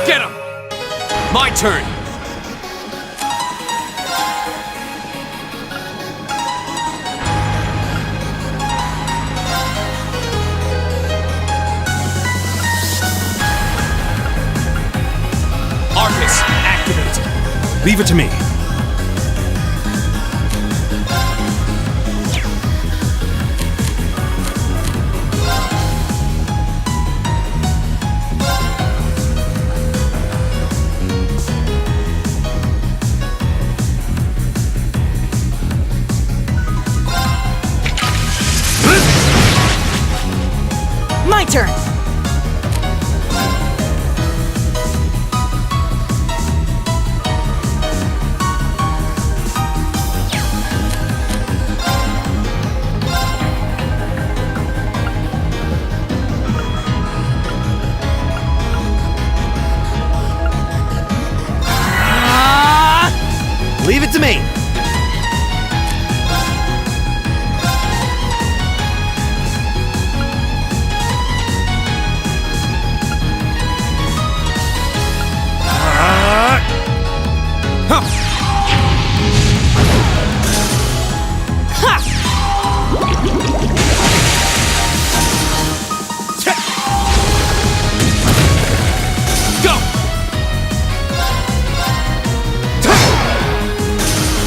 get him! My turn! Arcus, activate! Leave it to me. My turn! Leave it to me.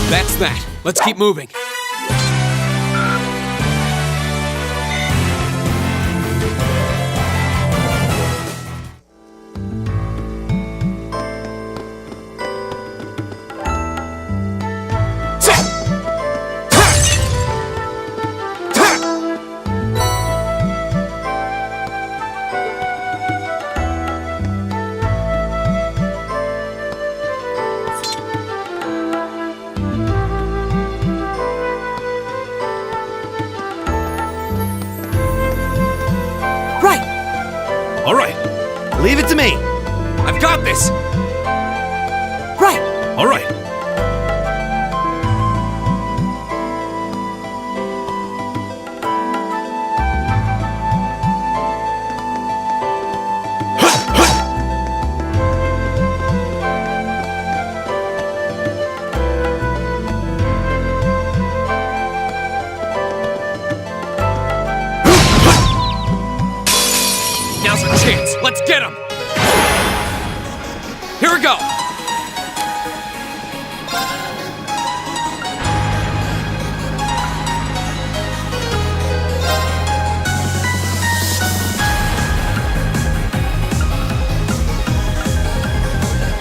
That's that. Let's keep moving. All right. Leave it to me. I've got this! Right! All right. Now's our chance. Let's get him! Here we go!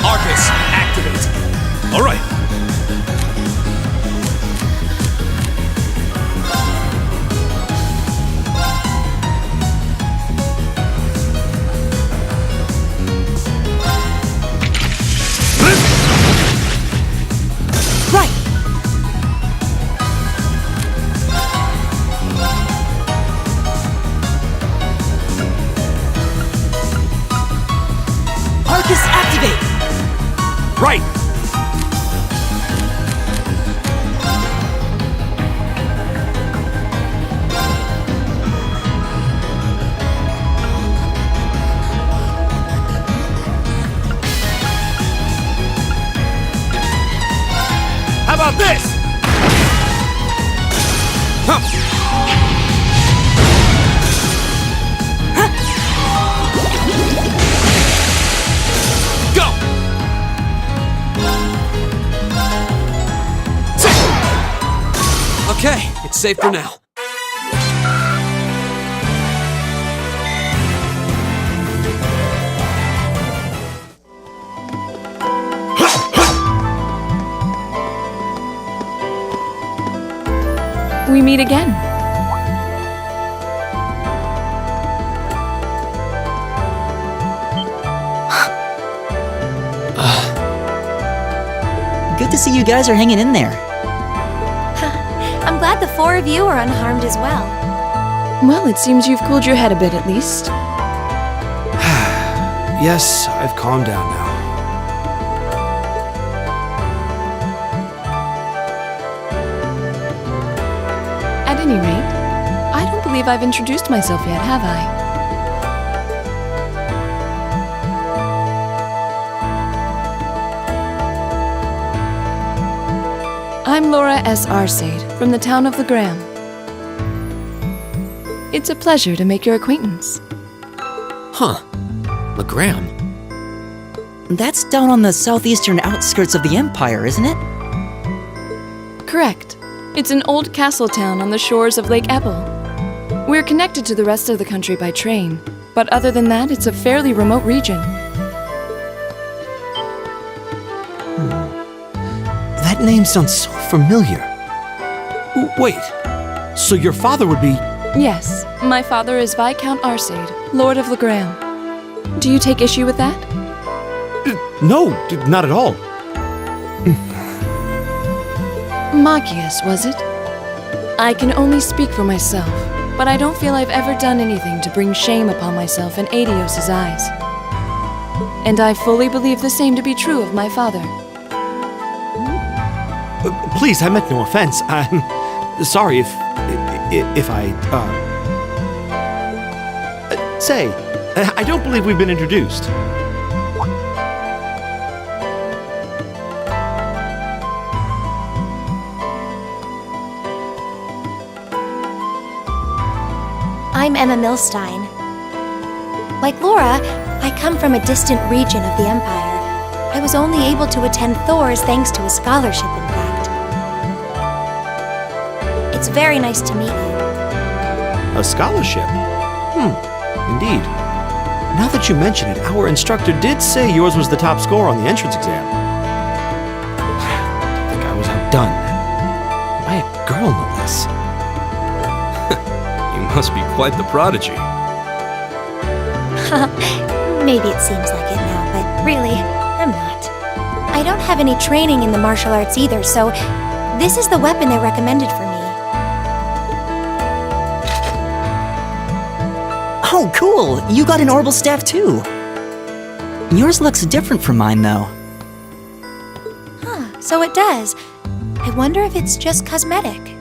Arcus, activate! All right. Right! Arcus, activate! Right. How about this? Go! Okay, it's safe for now. We meet again. Good to see you guys are hanging in there. I'm glad the four of you are unharmed as well. Well, it seems you've cooled your head a bit at least. Yes, I've calmed down now. At any rate, I don't believe I've introduced myself yet, have I? I'm Laura S. Arcade from the town of LeGram. It's a pleasure to make your acquaintance. Huh. LeGram? That's down on the southeastern outskirts of the Empire, isn't it? Correct. It's an old castle town on the shores of Lake Ebble. We're connected to the rest of the country by train, but other than that, it's a fairly remote region. That name sounds so familiar. Wait, so your father would be... Yes, my father is Viscount Arcade, Lord of LeGram. Do you take issue with that? No, not at all. Magius, was it? I can only speak for myself, but I don't feel I've ever done anything to bring shame upon myself in Adios's eyes. And I fully believe the same to be true of my father. Please, I meant no offense. I'm sorry if I, Say, I don't believe we've been introduced. I'm Emma Milstein. Like Laura, I come from a distant region of the Empire. I was only able to attend Thor's thanks to a scholarship, in fact. It's very nice to meet you. A scholarship? Indeed. Now that you mention it, our instructor did say yours was the top score on the entrance exam. I think I was outdone. By a girl, no less. You must be quite the prodigy. Maybe it seems like it now, but really, I'm not. I don't have any training in the martial arts either, so this is the weapon they recommended for me. Oh, cool! You got an orbital staff too! Yours looks different from mine, though. Huh, so it does. I wonder if it's just cosmetic.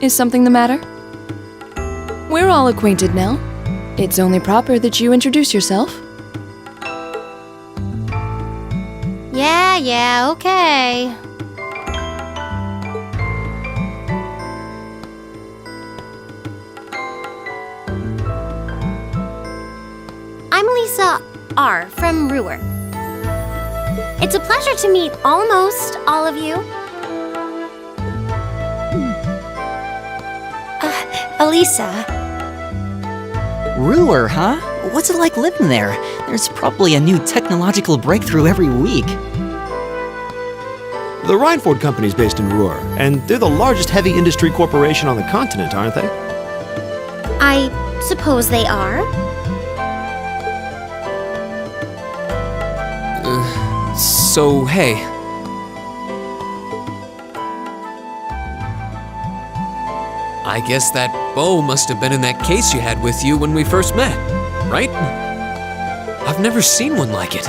Is something the matter? We're all acquainted now. It's only proper that you introduce yourself. Yeah, okay. I'm Lisa R. from Ruhr. It's a pleasure to meet almost all of you. Elisa. Ruhr, huh? What's it like living there? There's probably a new technological breakthrough every week. The Rhineford Company's based in Ruhr, and they're the largest heavy industry corporation on the continent, aren't they? I suppose they are. So, hey. I guess that bow must have been in that case you had with you when we first met, right? I've never seen one like it.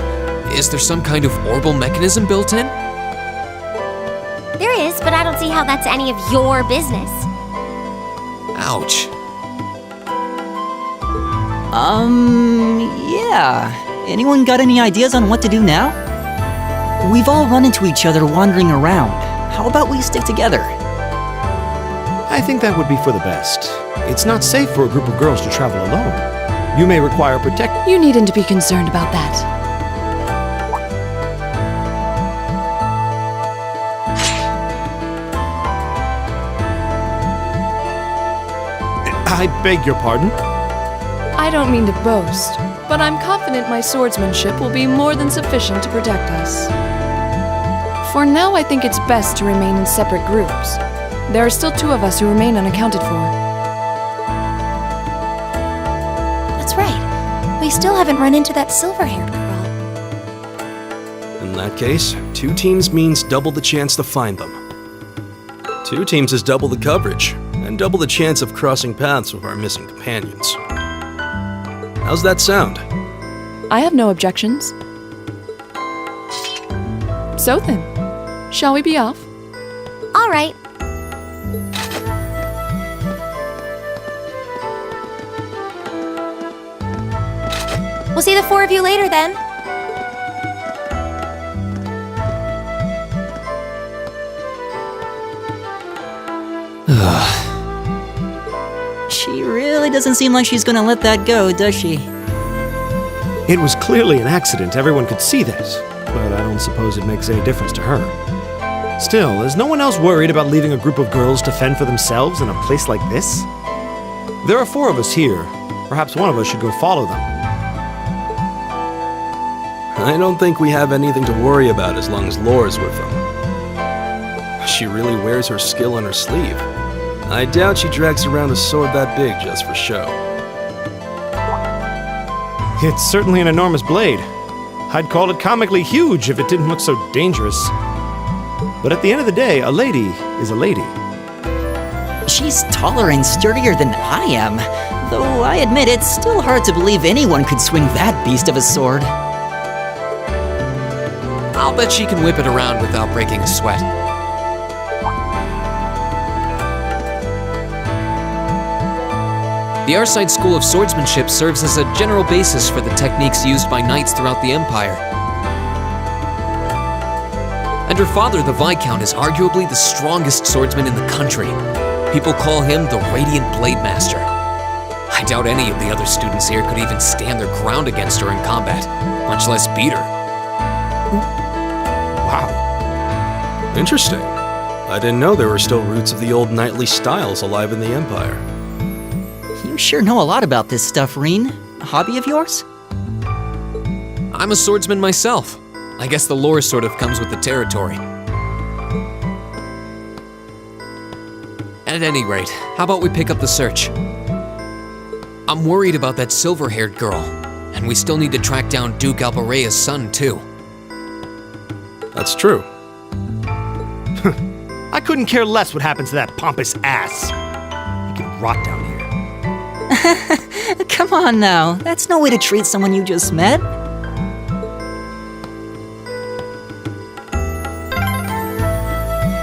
Is there some kind of orbital mechanism built in? There is, but I don't see how that's any of your business. Ouch. Yeah. Anyone got any ideas on what to do now? We've all run into each other wandering around. How about we stick together? I think that would be for the best. It's not safe for a group of girls to travel alone. You may require protection. You needn't to be concerned about that. I beg your pardon? I don't mean to boast, but I'm confident my swordsmanship will be more than sufficient to protect us. For now, I think it's best to remain in separate groups. There are still 2 of us who remain unaccounted for. That's right. We still haven't run into that silver-haired girl. In that case, 2 teams means double the chance to find them. 2 teams is double the coverage, and double the chance of crossing paths with our missing companions. How's that sound? I have no objections. So then, shall we be off? All right. We'll see the four of you later then. She really doesn't seem like she's gonna let that go, does she? It was clearly an accident, everyone could see that, but I don't suppose it makes any difference to her. Still, is no one else worried about leaving a group of girls to fend for themselves in a place like this? There are four of us here. Perhaps one of us should go follow them. I don't think we have anything to worry about as long as Laura's with them. She really wears her skill on her sleeve. I doubt she drags around a sword that big just for show. It's certainly an enormous blade. I'd call it comically huge if it didn't look so dangerous. But at the end of the day, a lady is a lady. She's taller and sturdier than I am, though I admit it's still hard to believe anyone could swing that beast of a sword. I'll bet she can whip it around without breaking a sweat. The Arside School of Swordsmanship serves as a general basis for the techniques used by knights throughout the Empire. And her father, the Viscount, is arguably the strongest swordsman in the country. People call him the Radiant Blade Master. I doubt any of the other students here could even stand their ground against her in combat, much less beat her. Wow. Interesting. I didn't know there were still roots of the old knightly styles alive in the Empire. You sure know a lot about this stuff, Reen. A hobby of yours? I'm a swordsman myself. I guess the lore sort of comes with the territory. At any rate, how about we pick up the search? I'm worried about that silver-haired girl, and we still need to track down Duke Albarea's son, too. That's true. I couldn't care less what happens to that pompous ass. He can rot down here. Come on now, that's no way to treat someone you just met.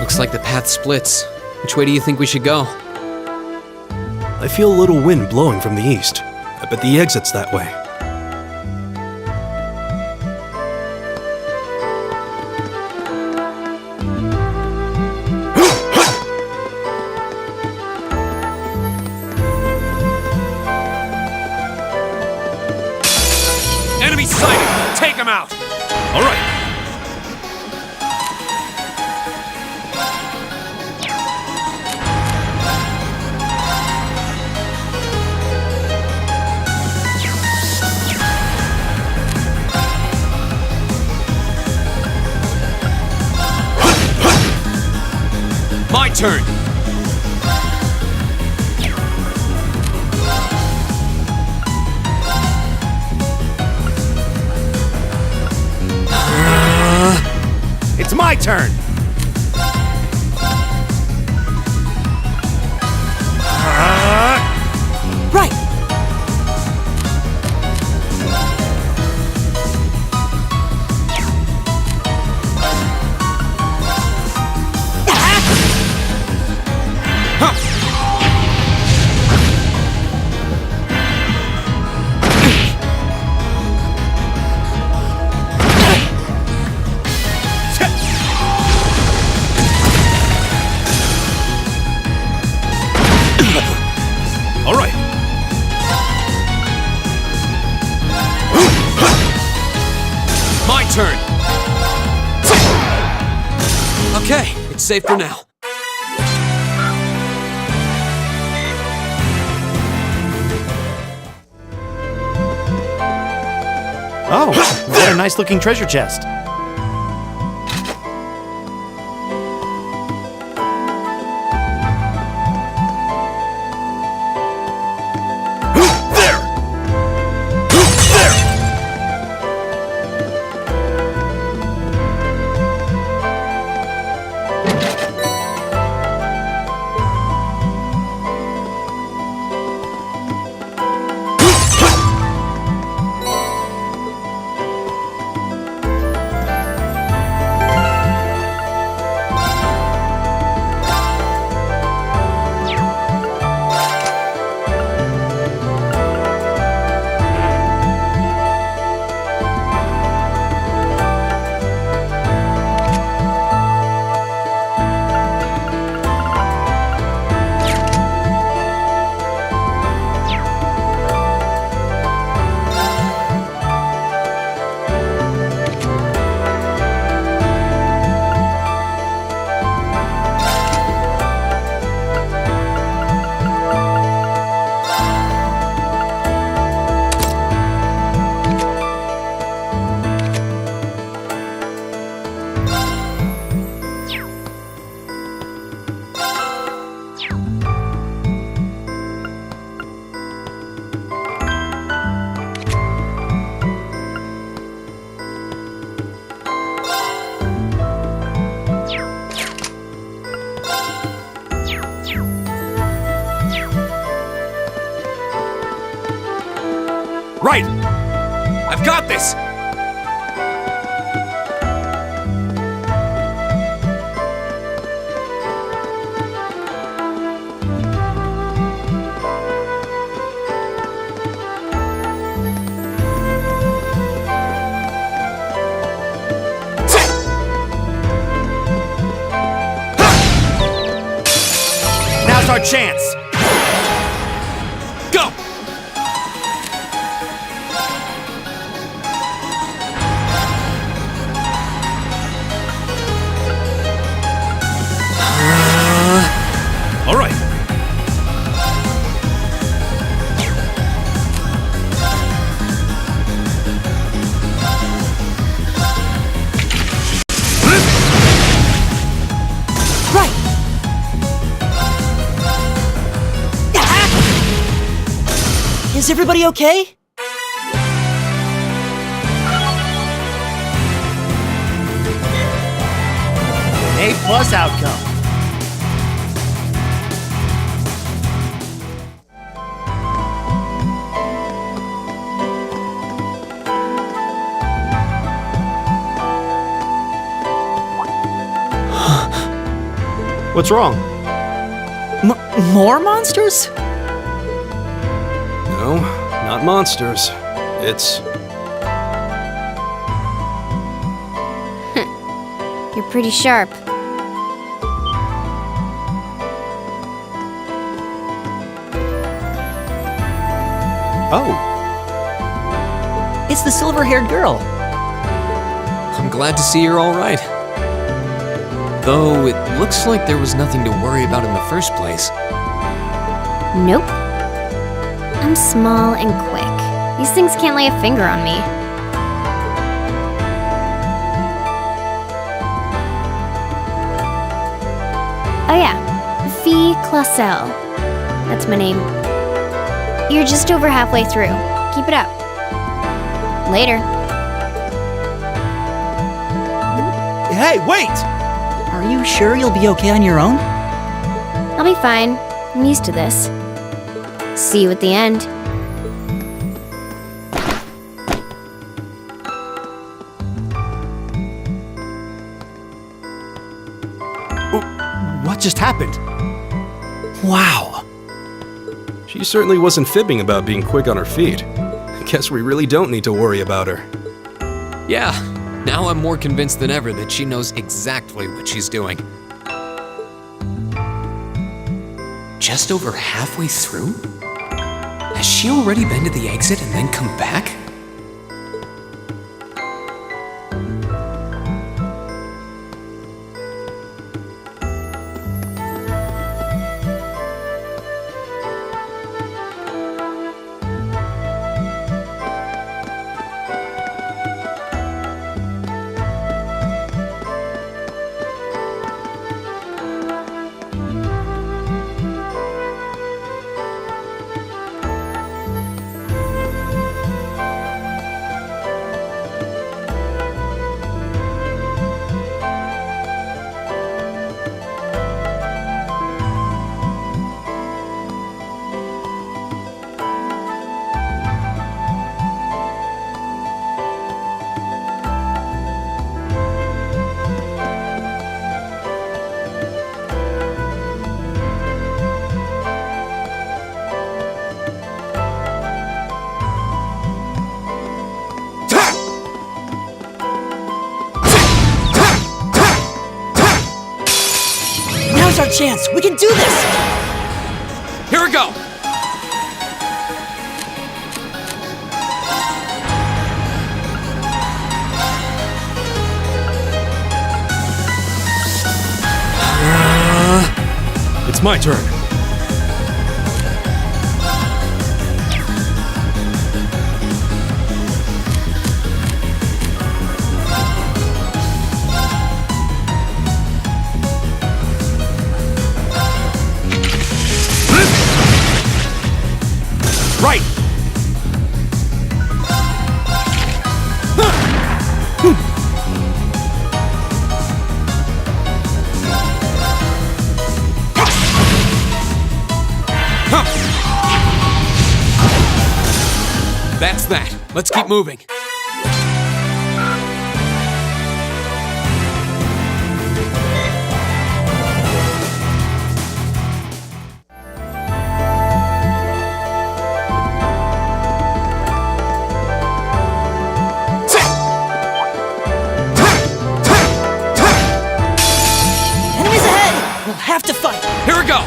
Looks like the path splits. Which way do you think we should go? I feel a little wind blowing from the east. I bet the exit's that way. Enemy sighted! Take him out! All right. My turn! It's my turn! Right! All right. My turn! Okay, it's safe for now. Oh, what a nice looking treasure chest. Right! I've got this! Now's our chance! Go! All right. Right! Is everybody okay? A+ outcome. What's wrong? More monsters? No, not monsters. It's... You're pretty sharp. Oh, It's the silver-haired girl. I'm glad to see you're all right. Though it looks like there was nothing to worry about in the first place. Nope. I'm small and quick. These things can't lay a finger on me. Oh yeah, Fee Clausel. That's my name. You're just over halfway through. Keep it up. Later. hey, wait! Are you sure you'll be okay on your own? I'll be fine. I'm used to this. See you at the end. What just happened? Wow. She certainly wasn't fibbing about being quick on her feet. Guess we really don't need to worry about her. Yeah, now I'm more convinced than ever that she knows exactly what she's doing. Just over halfway through? Has she already been to the exit and then come back? Now's our chance. We can do this. Here we go! It's my turn. Right! That's that. Let's keep moving. Enemies ahead! We'll have to fight! Here we go!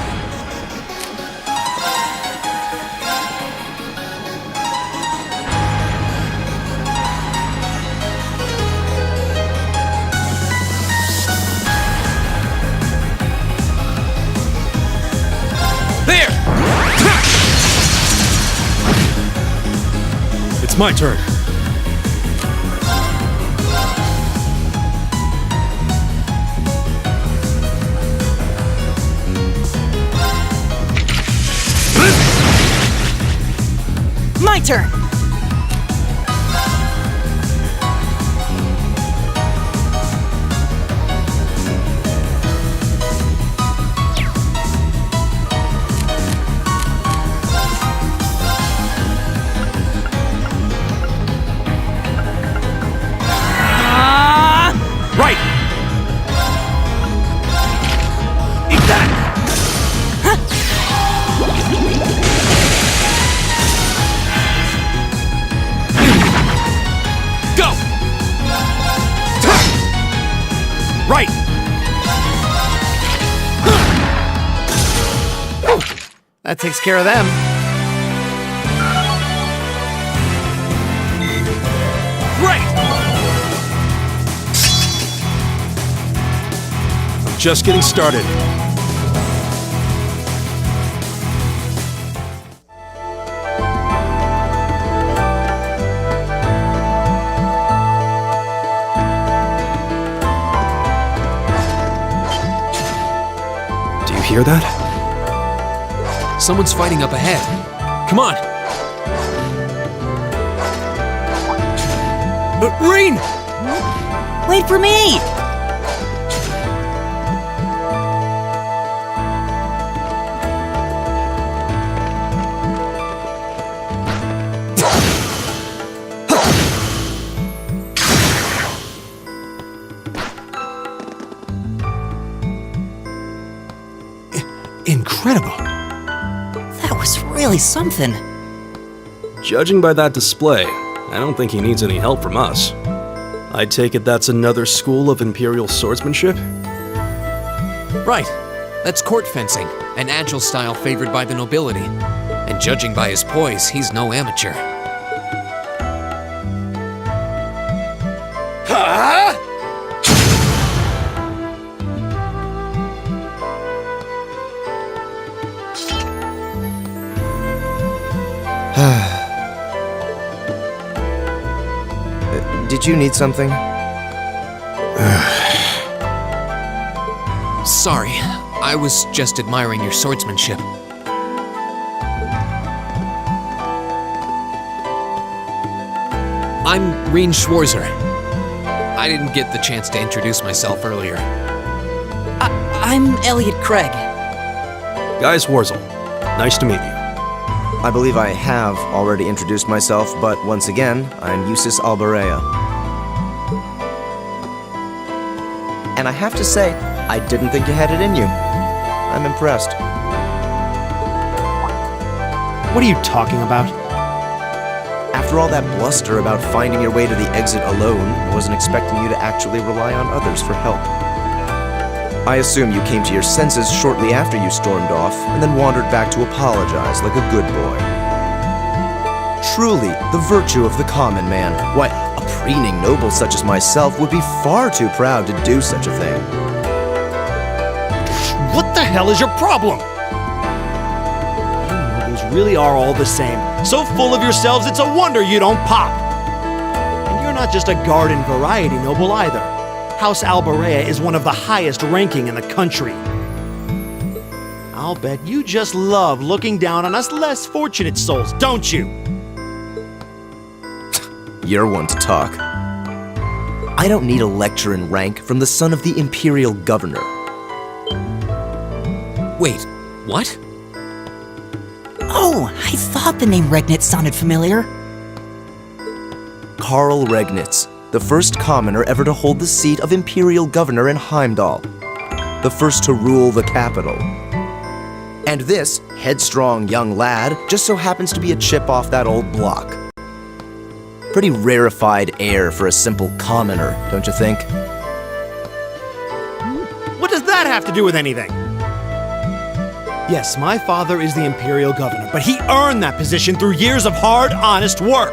There! It's my turn. My turn! Right! Eat that! Go! Right! That takes care of them. Great! Just getting started. Do you hear that? Someone's fighting up ahead. Come on. Rain! Wait for me! Incredible. That was really something. Judging by that display, I don't think he needs any help from us. I take it that's another school of Imperial swordsmanship? Right. That's court fencing, an agile style favored by the nobility. And judging by his poise, he's no amateur. Did you need something? Sorry, I was just admiring your swordsmanship. I'm Reen Schwarzer. I didn't get the chance to introduce myself earlier. I'm Elliot Craig. Guys Warzel, nice to meet you. I believe I have already introduced myself, but once again, I'm Eustace Albarea. And I have to say, I didn't think you had it in you. I'm impressed. What are you talking about? After all that bluster about finding your way to the exit alone, I wasn't expecting you to actually rely on others for help. I assume you came to your senses shortly after you stormed off, and then wandered back to apologize like a good boy. Truly, the virtue of the common man. Why, a preening noble such as myself would be far too proud to do such a thing. What the hell is your problem? You nobles really are all the same. So full of yourselves, it's a wonder you don't pop. And you're not just a garden variety noble either. House Albarea is one of the highest ranking in the country. I'll bet you just love looking down on us less fortunate souls, don't you? You're one to talk. I don't need a lecture in rank from the son of the Imperial Governor. Wait, what? Oh, I thought the name Regnit sounded familiar. Karl Regnitz, the first commoner ever to hold the seat of Imperial Governor in Heimdall, the first to rule the capital. And this headstrong young lad just so happens to be a chip off that old block. Pretty rarefied air for a simple commoner, don't you think? What does that have to do with anything? Yes, my father is the Imperial Governor, but he earned that position through years of hard, honest work.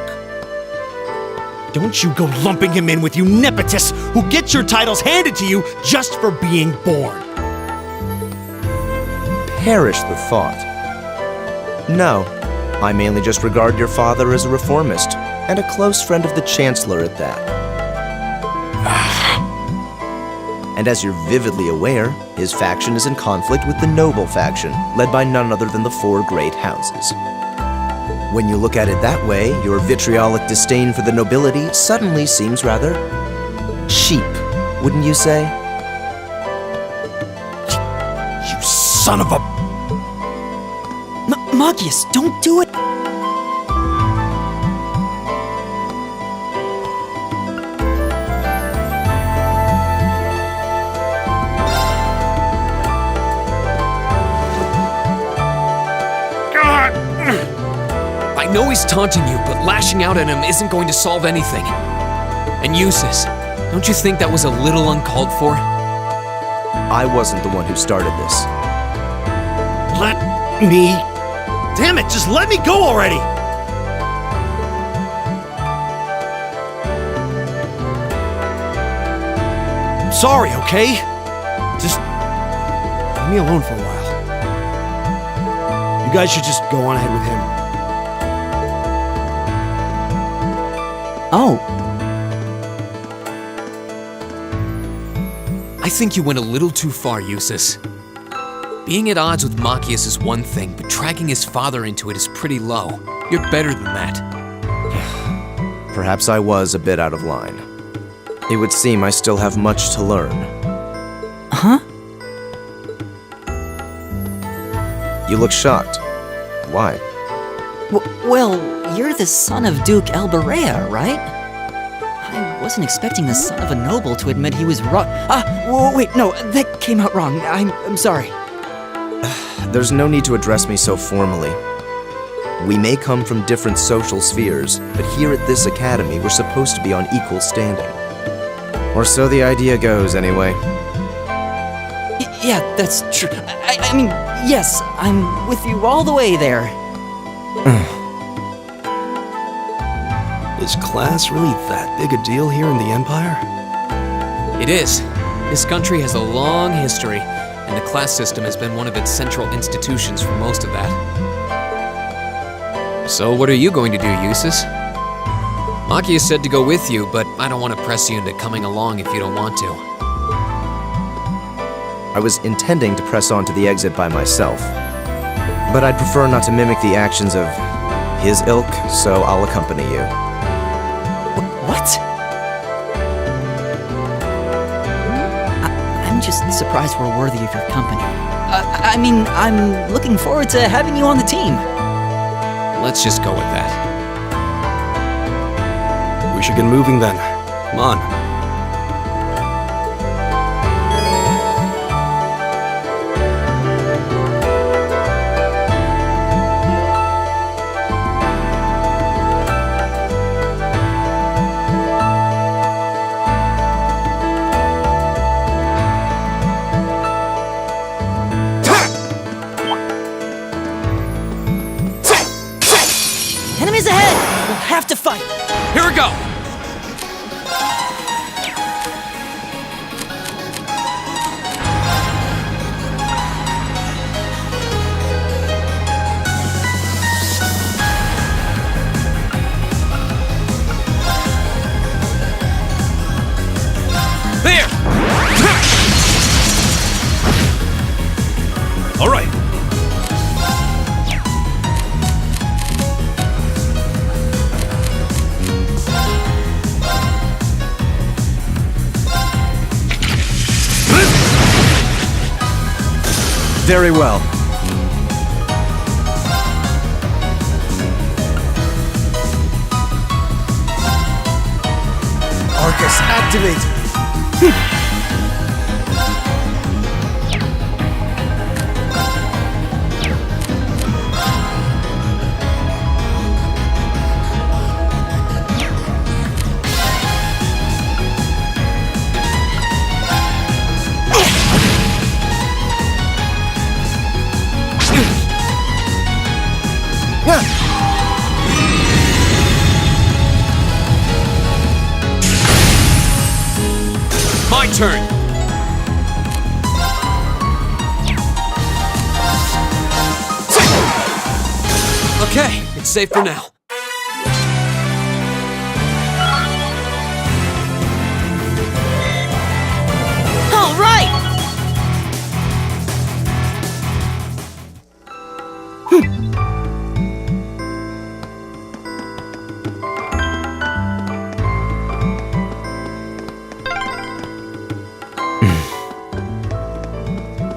Don't you go lumping him in with you nepotists who get your titles handed to you just for being born. Perish the thought. No, I mainly just regard your father as a reformist, and a close friend of the Chancellor at that. And as you're vividly aware, his faction is in conflict with the noble faction, led by none other than the four great houses. When you look at it that way, your vitriolic disdain for the nobility suddenly seems rather cheap, wouldn't you say? You son of a... Magius, don't do it! I know he's taunting you, but lashing out at him isn't going to solve anything. And Eustace, don't you think that was a little uncalled for? I wasn't the one who started this. Let me... Damn it, just let me go already! I'm sorry, okay? Just... leave me alone for a while. You guys should just go on ahead with him. Oh. I think you went a little too far, Eustace. Being at odds with Machias is one thing, but dragging his father into it is pretty low. You're better than that. Perhaps I was a bit out of line. It would seem I still have much to learn. Huh? You look shocked. Why? Well, you're the son of Duke Elberea, right? I wasn't expecting the son of a noble to admit he was wrong. Wait, no, that came out wrong. I'm sorry. There's no need to address me so formally. We may come from different social spheres, but here at this academy, we're supposed to be on equal standing. Or so the idea goes, anyway. Yeah, that's true. I mean, yes, I'm with you all the way there. Is class really that big a deal here in the Empire? It is. This country has a long history, and the class system has been one of its central institutions for most of that. So what are you going to do, Eustace? Machias said to go with you, but I don't want to press you into coming along if you don't want to. I was intending to press on to the exit by myself, but I'd prefer not to mimic the actions of his ilk, so I'll accompany you. What? I'm just surprised we're worthy of your company. I mean, I'm looking forward to having you on the team. Let's just go with that. We should get moving then. Come on. Enemies ahead! We'll have to fight! Here we go! There! All right. Very well. Arcus, activate! My turn! Okay, it's safe for now. All right!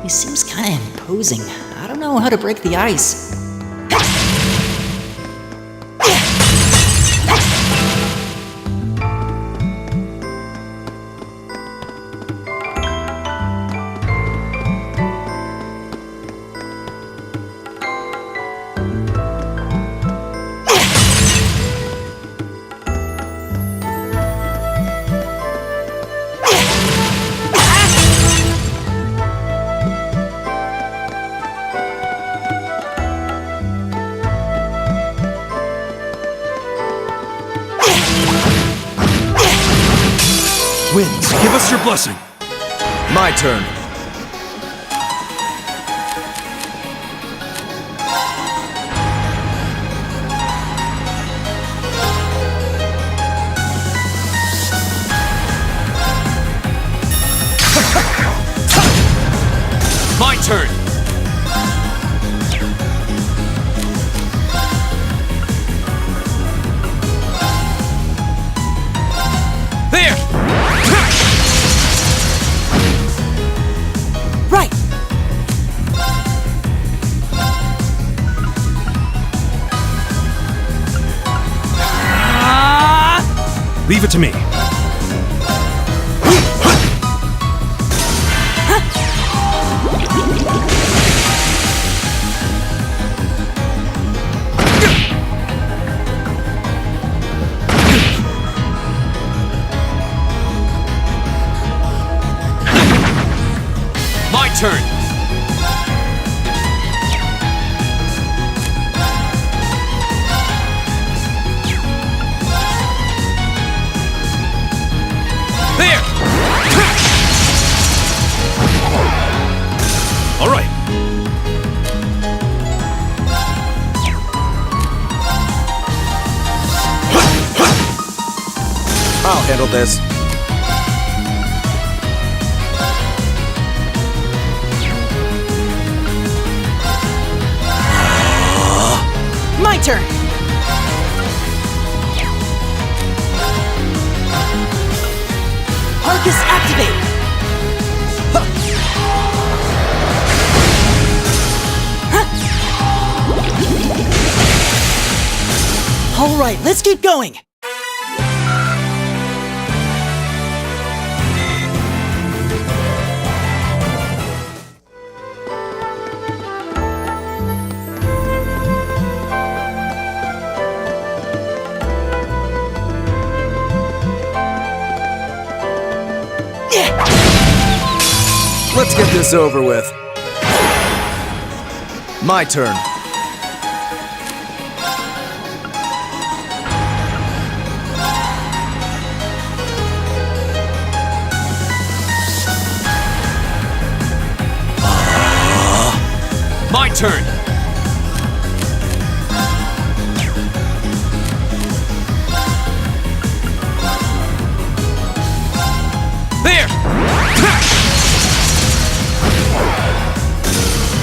He seems kind of imposing. I don't know how to break the ice. Winds, give us your blessing. My turn. My turn! There! Right! Leave it to me. My turn! There! All right. I'll handle this. My turn! Arcus, activate! All right, let's keep going! Let's get this over with. My turn. My turn! There!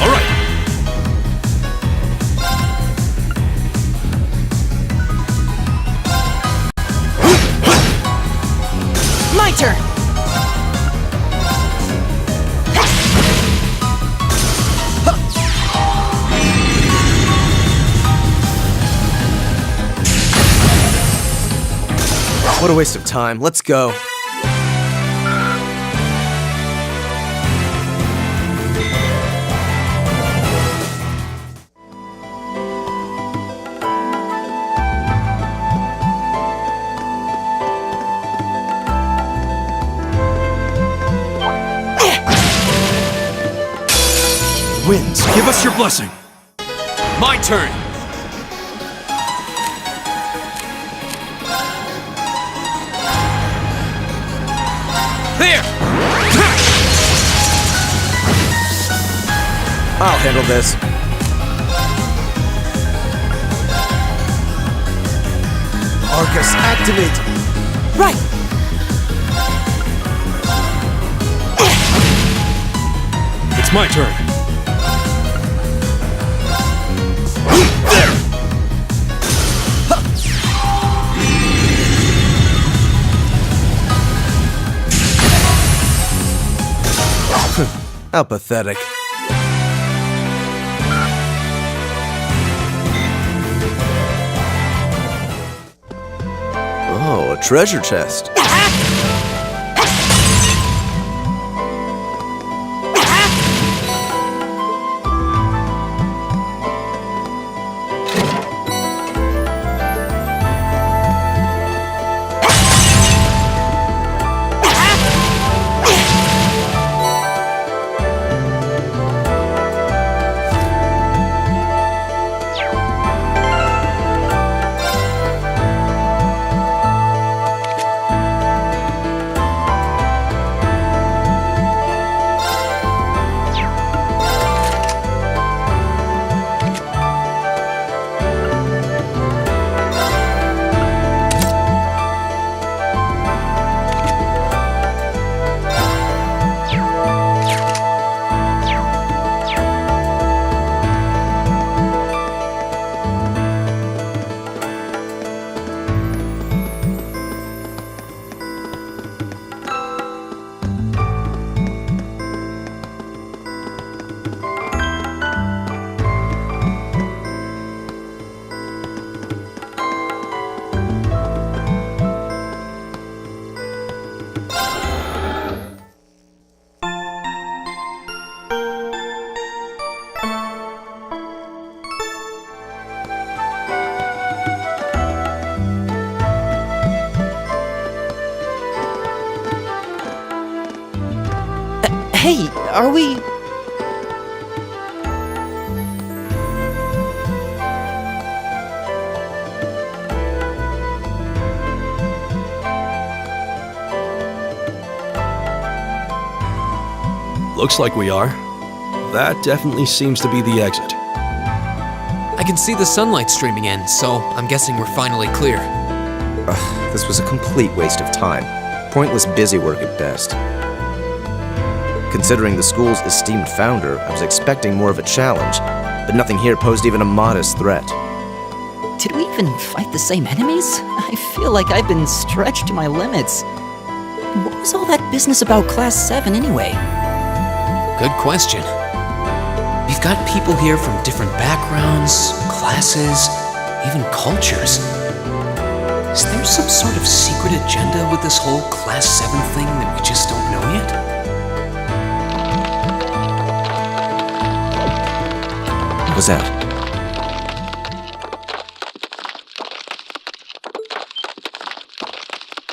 All right. My turn! What a waste of time. Let's go. Winds, give us your blessing. My turn. There! I'll handle this. Arcus, activate! Right! It's my turn. How pathetic. Oh, a treasure chest. Hey, are we... Looks like we are. That definitely seems to be the exit. I can see the sunlight streaming in, so I'm guessing we're finally clear. This was a complete waste of time. Pointless busy work at best. Considering the school's esteemed founder, I was expecting more of a challenge, but nothing here posed even a modest threat. Did we even fight the same enemies? I feel like I've been stretched to my limits. What was all that business about Class 7 anyway? Good question. We've got people here from different backgrounds, classes, even cultures. Is there some sort of secret agenda with this whole Class 7 thing that we just don't know yet? What was that?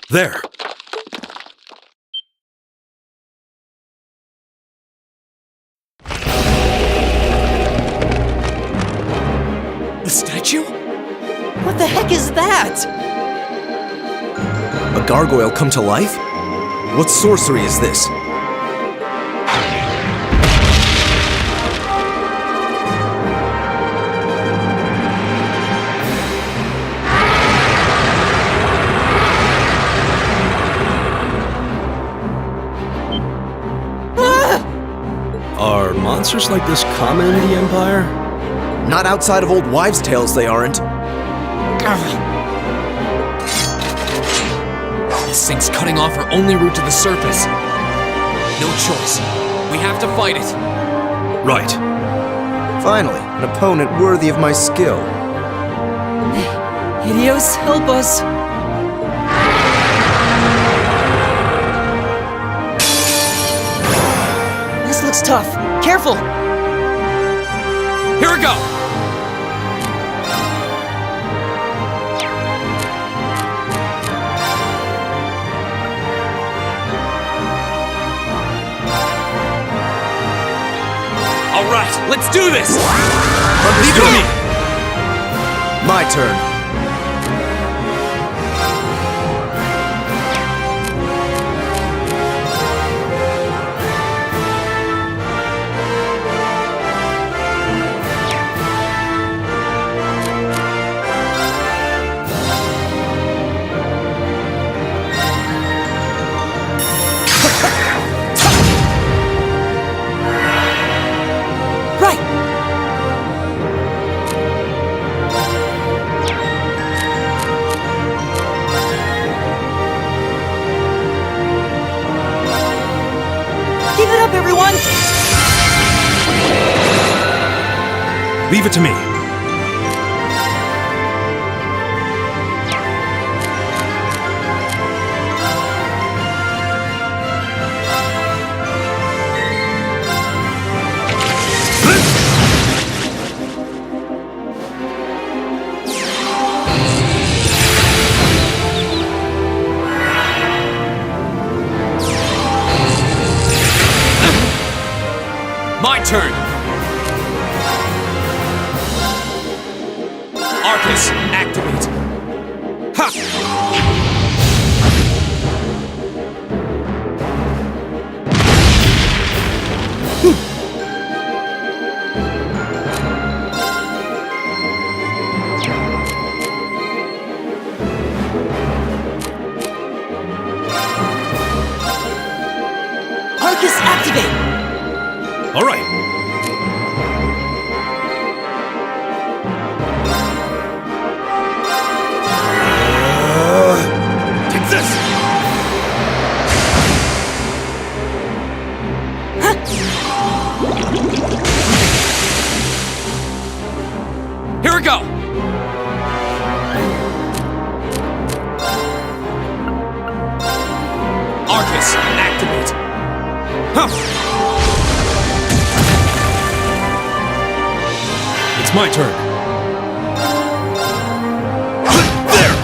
There! The statue? What the heck is that? A gargoyle come to life? What sorcery is this? Are monsters like this common in the Empire? Not outside of old wives' tales, they aren't. This thing's cutting off our only route to the surface. No choice. We have to fight it. Right. Finally, an opponent worthy of my skill. Idios, help us! tough. Careful! Here we go! All right, let's do this! Leave it to me! My turn. Right! Keep it up, everyone! Leave it to me. My turn! Arcus, activate! Ha! Arcus, activate! All right. Take this! Here we go! Arcus, activate! Huh! It's my turn. There!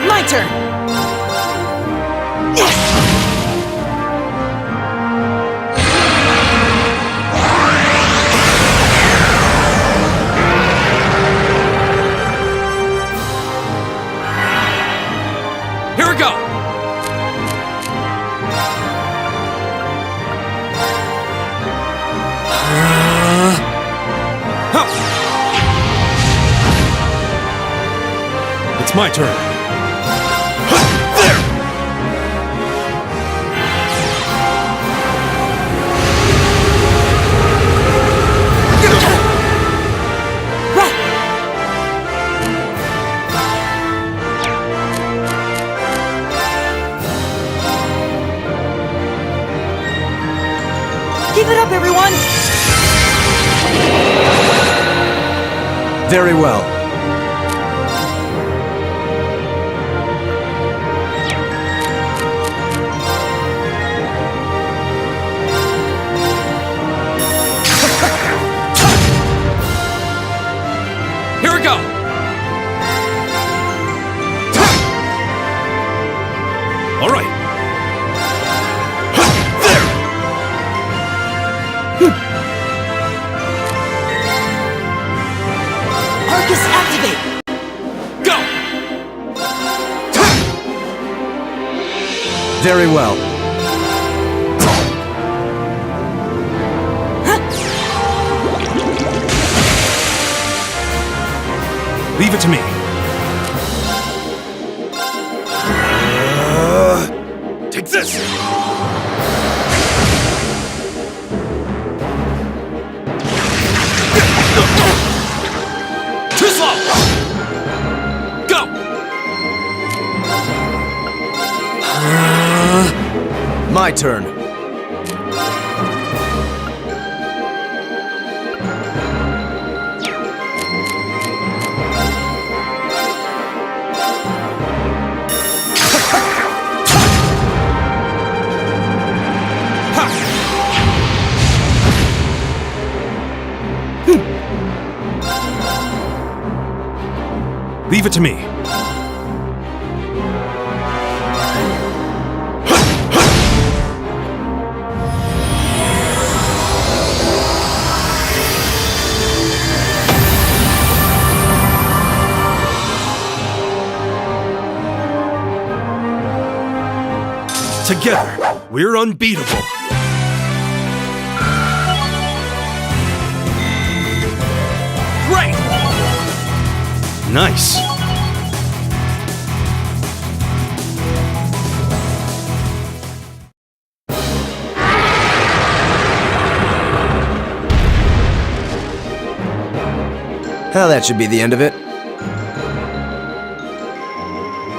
My turn! Here we go! It's my turn. There! Right! Keep it up, everyone! Very well. Here we go! All right. There! Arcus, activate! Go! Very well. Leave it to me. Take this! Too slow! Go! My turn. Ha! Leave it to me. Together, we're unbeatable. Great! Nice. Well, that should be the end of it.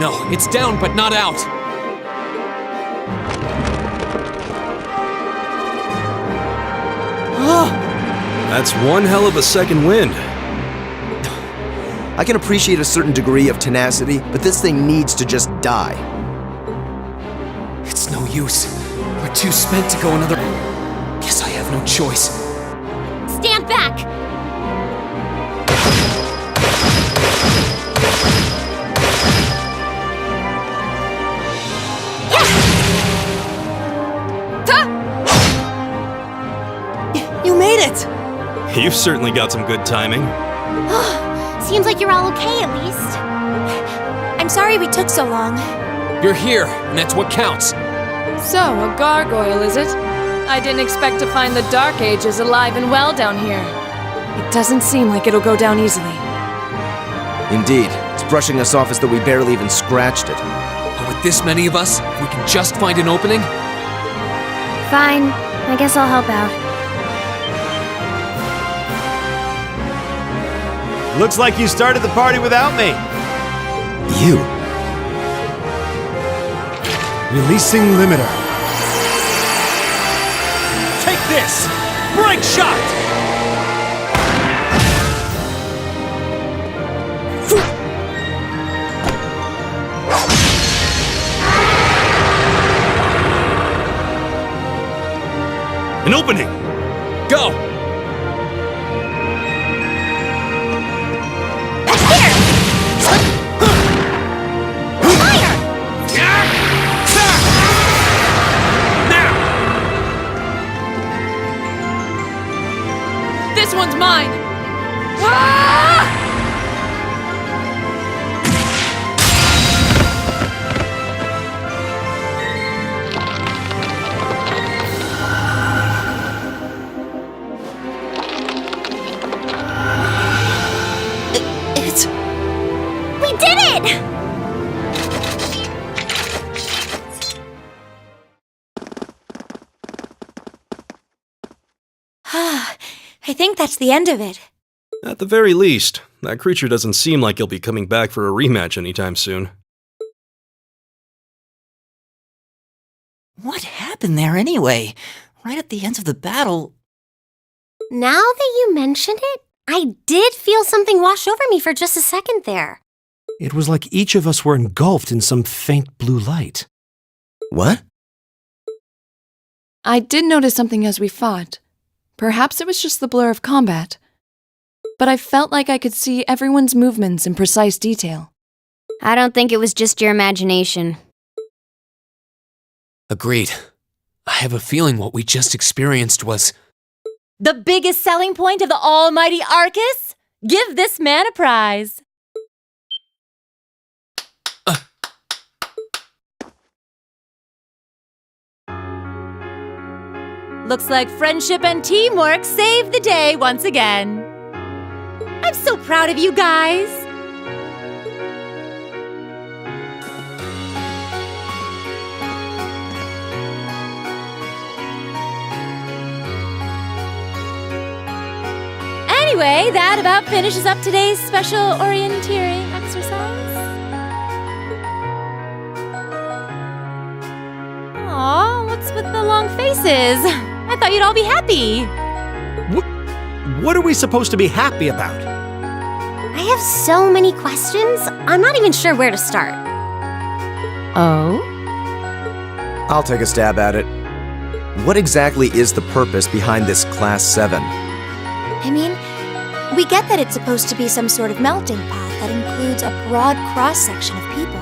No, it's down but not out. That's one hell of a second wind. I can appreciate a certain degree of tenacity, but this thing needs to just die. It's no use. We're too spent to go another... Guess I have no choice. Stand back! You made it! You've certainly got some good timing. Seems like you're all okay, at least. I'm sorry we took so long. You're here, and that's what counts. So, a gargoyle, is it? I didn't expect to find the Dark Ages alive and well down here. It doesn't seem like it'll go down easily. Indeed, it's brushing us off as though we barely even scratched it. But with this many of us, if we can just find an opening... Fine. I guess I'll help out. Looks like you started the party without me. You. Releasing limiter. Take this! Break shot! An opening! Go! This one's mine! Ah! We did it! I think that's the end of it. At the very least, that creature doesn't seem like he'll be coming back for a rematch anytime soon. What happened there anyway? Right at the end of the battle... Now that you mention it, I did feel something wash over me for just a second there. It was like each of us were engulfed in some faint blue light. What? I did notice something as we fought. Perhaps it was just the blur of combat. But I felt like I could see everyone's movements in precise detail. I don't think it was just your imagination. Agreed. I have a feeling what we just experienced was... The biggest selling point of the almighty Arcus? Give this man a prize. Looks like friendship and teamwork saved the day once again. I'm so proud of you guys. Anyway, that about finishes up today's special orienteering exercise. Aw, what's with the long faces? I thought you'd all be happy. What are we supposed to be happy about? I have so many questions, I'm not even sure where to start. Oh? I'll take a stab at it. What exactly is the purpose behind this Class VII? I mean, We get that it's supposed to be some sort of melting pot that includes a broad cross-section of people.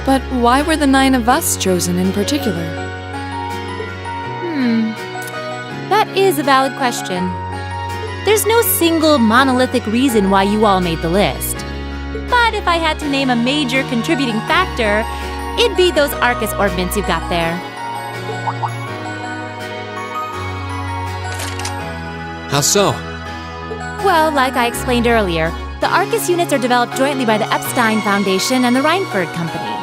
But why were the 9 of us chosen in particular? That is a valid question. There's no single monolithic reason why you all made the list. But if I had to name a major contributing factor, it'd be those Arcus orbments you've got there. How so? Well, like I explained earlier, the Arcus units are developed jointly by the Epstein Foundation and the Reinford Company.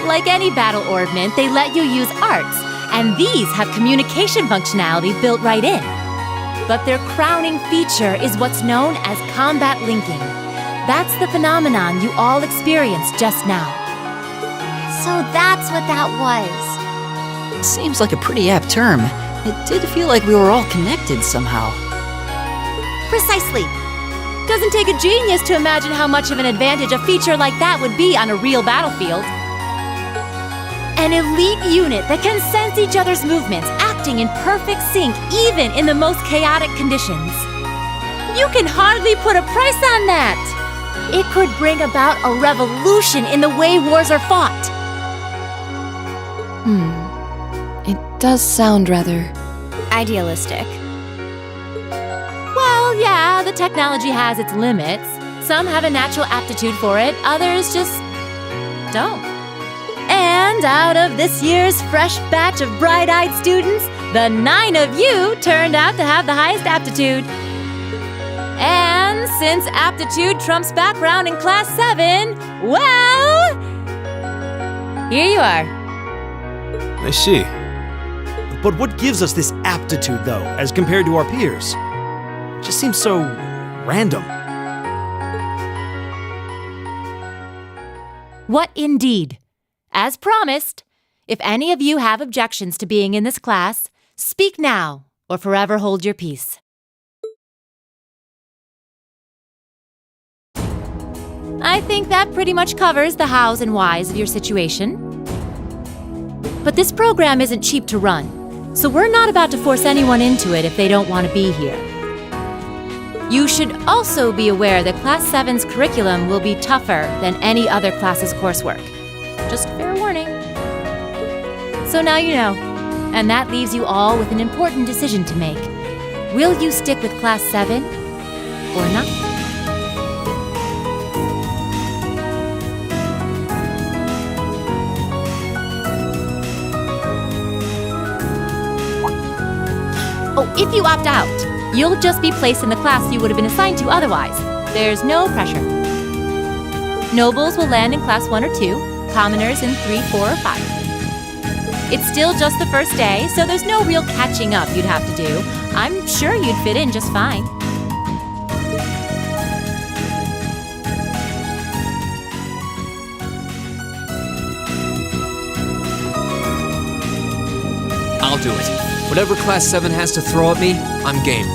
Like any battle orbment, they let you use arts, and these have communication functionality built right in. But their crowning feature is what's known as combat linking. That's the phenomenon you all experienced just now. So that's what that was. Seems like a pretty apt term. It did feel like we were all connected somehow. Precisely. Doesn't take a genius to imagine how much of an advantage a feature like that would be on a real battlefield. An elite unit that can sense each other's movements, acting in perfect sync even in the most chaotic conditions. You can hardly put a price on that. It could bring about a revolution in the way wars are fought. It does sound rather Idealistic. Well, yeah, the technology has its limits. Some have a natural aptitude for it, others just don't. And out of this year's fresh batch of bright-eyed students, the 9 of you turned out to have the highest aptitude. And since aptitude trumps background in Class 7, well, here you are. I see. But what gives us this aptitude, though, as compared to our peers? It just seems so random. What indeed? As promised, if any of you have objections to being in this class, speak now or forever hold your peace. I think that pretty much covers the hows and whys of your situation. But this program isn't cheap to run, so we're not about to force anyone into it if they don't want to be here. You should also be aware that Class 7's curriculum will be tougher than any other class's coursework. Just fair warning. So now you know, and that leaves you all with an important decision to make. Will you stick with Class 7 or not? Oh, if you opt out, you'll just be placed in the class you would have been assigned to otherwise. There's no pressure. Nobles will land in Class 1 or 2, commoners in 3, 4, or 5. It's still just the first day, so there's no real catching up you'd have to do. I'm sure you'd fit in just fine. I'll do it. Whatever Class 7 has to throw at me, I'm game.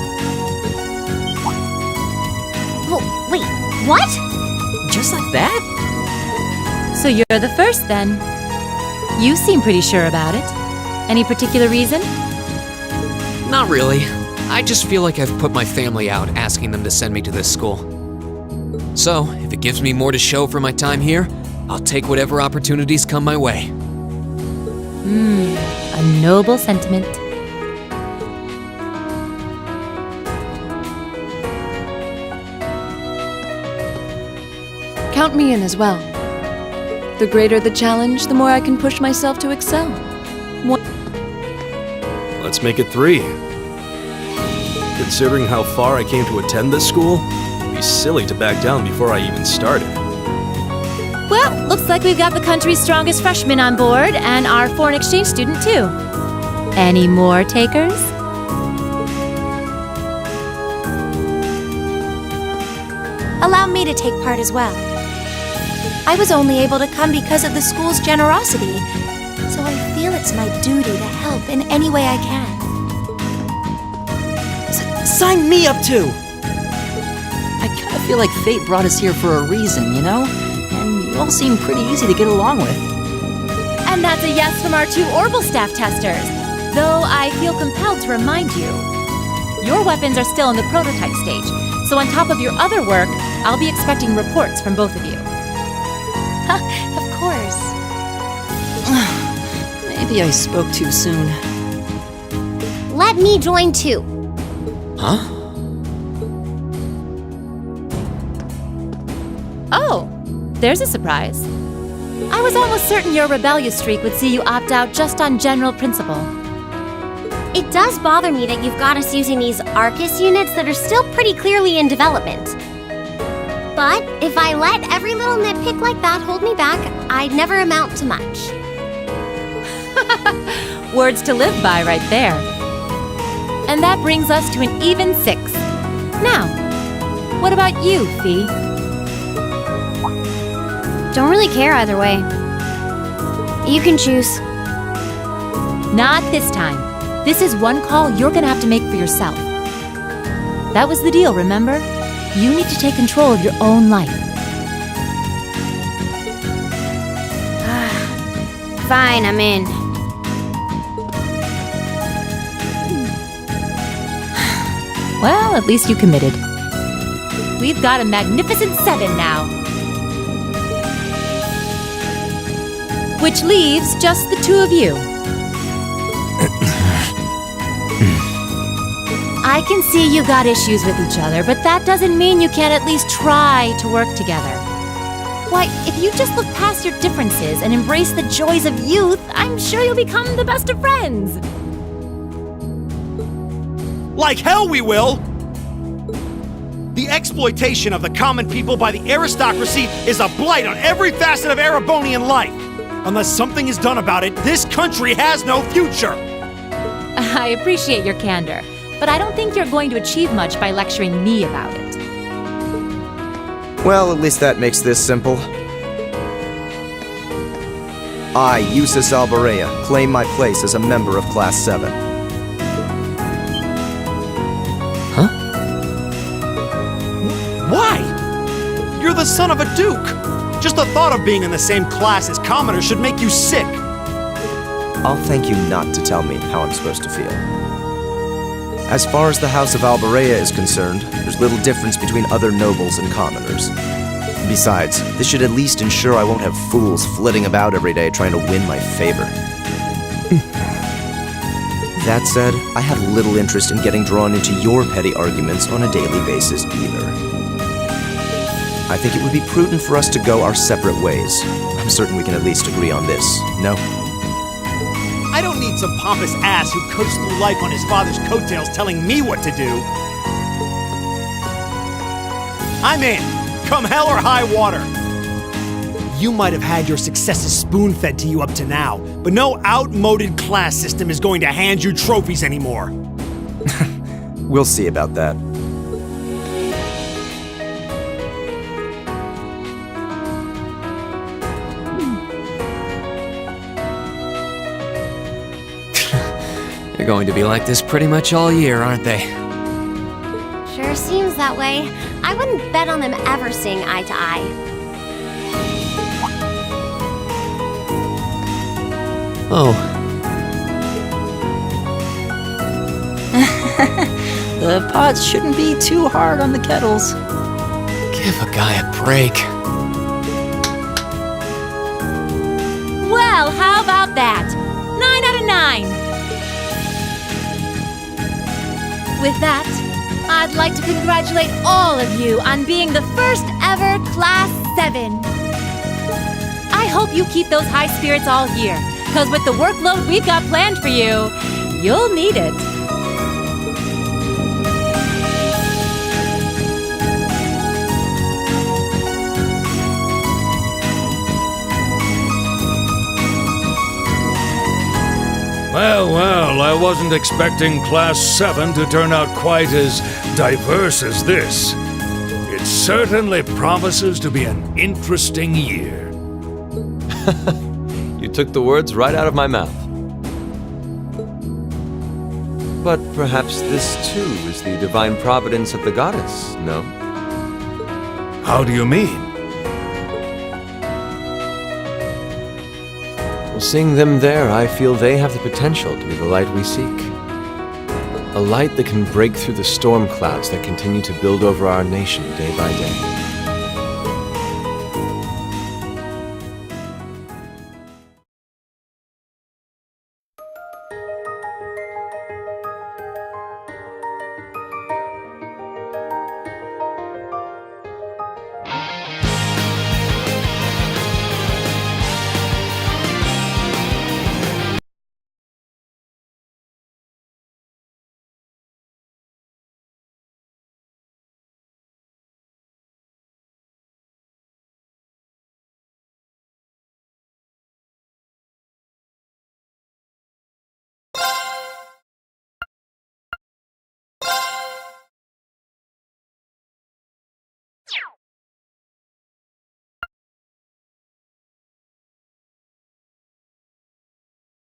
Oh, wait, what? Just like that? So you're the first, then. You seem pretty sure about it. Any particular reason? Not really. I just feel like I've put my family out asking them to send me to this school. So, if it gives me more to show for my time here, I'll take whatever opportunities come my way. A noble sentiment. Count me in as well. The greater the challenge, the more I can push myself to excel. Let's make it 3. Considering how far I came to attend this school, it'd be silly to back down before I even started. Well, looks like we've got the country's strongest freshman on board and our foreign exchange student, too. Any more takers? Allow me to take part as well. I was only able to come because of the school's generosity, so I feel it's my duty to help in any way I can. Sign me up too! I kind of feel like fate brought us here for a reason, you know? And you all seem pretty easy to get along with. And that's a yes from our 2 Orbital staff testers, though I feel compelled to remind you. your weapons are still in the prototype stage, so on top of your other work, I'll be expecting reports from both of you. Of course. Maybe I spoke too soon. Let me join too. Huh? Oh, there's a surprise. I was almost certain your rebellious streak would see you opt out just on general principle. It does bother me that you've got us using these Arcus units that are still pretty clearly in development. But if I let every little nitpick like that hold me back, I'd never amount to much. Words to live by right there. And that brings us to an even 6. Now, what about you, Fee? Don't really care either way. You can choose. Not this time. This is one call you're gonna have to make for yourself. That was the deal, remember? You need to take control of your own life. Fine, I'm in. Well, at least you committed. We've got a magnificent 7 now. Which leaves just the 2 of you. I can see you got issues with each other, but that doesn't mean you can't at least try to work together. Why, if you just look past your differences and embrace the joys of youth, I'm sure you'll become the best of friends. Like hell we will! The exploitation of the common people by the aristocracy is a blight on every facet of Erebonian life. Unless something is done about it, this country has no future! I appreciate your candor, but I don't think you're going to achieve much by lecturing me about it. Well, at least that makes this simple. I, Eustace Alberea, claim my place as a member of Class 7. Huh? Why? You're the son of a duke! Just the thought of being in the same class as commoners should make you sick! I'll thank you not to tell me how I'm supposed to feel. As far as the House of Alberea is concerned, there's little difference between other nobles and commoners. Besides, this should at least ensure I won't have fools flitting about every day trying to win my favor. That said, I have little interest in getting drawn into your petty arguments on a daily basis either. I think it would be prudent for us to go our separate ways. I'm certain we can at least agree on this, no? I don't need some pompous ass who coasts through life on his father's coattails telling me what to do. I'm in, come hell or high water. You might have had your successes spoon-fed to you up to now, but no outmoded class system is going to hand you trophies anymore. We'll see about that. They're going to be like this pretty much all year, aren't they? Sure seems that way. I wouldn't bet on them ever seeing eye to eye. Oh. The pots shouldn't be too hard on the kettles. Give a guy a break. Well, how about that? 9 out of 9. With that, I'd like to congratulate all of you on being the first ever Class 7. I hope you keep those high spirits all year, because with the workload we've got planned for you, you'll need it. Well, I wasn't expecting Class 7 to turn out quite as diverse as this. It certainly promises to be an interesting year. You took the words right out of my mouth. But perhaps this too is the divine providence of the goddess, no? How do you mean? Well, seeing them there, I feel they have the potential to be the light we seek. A light that can break through the storm clouds that continue to build over our nation day by day.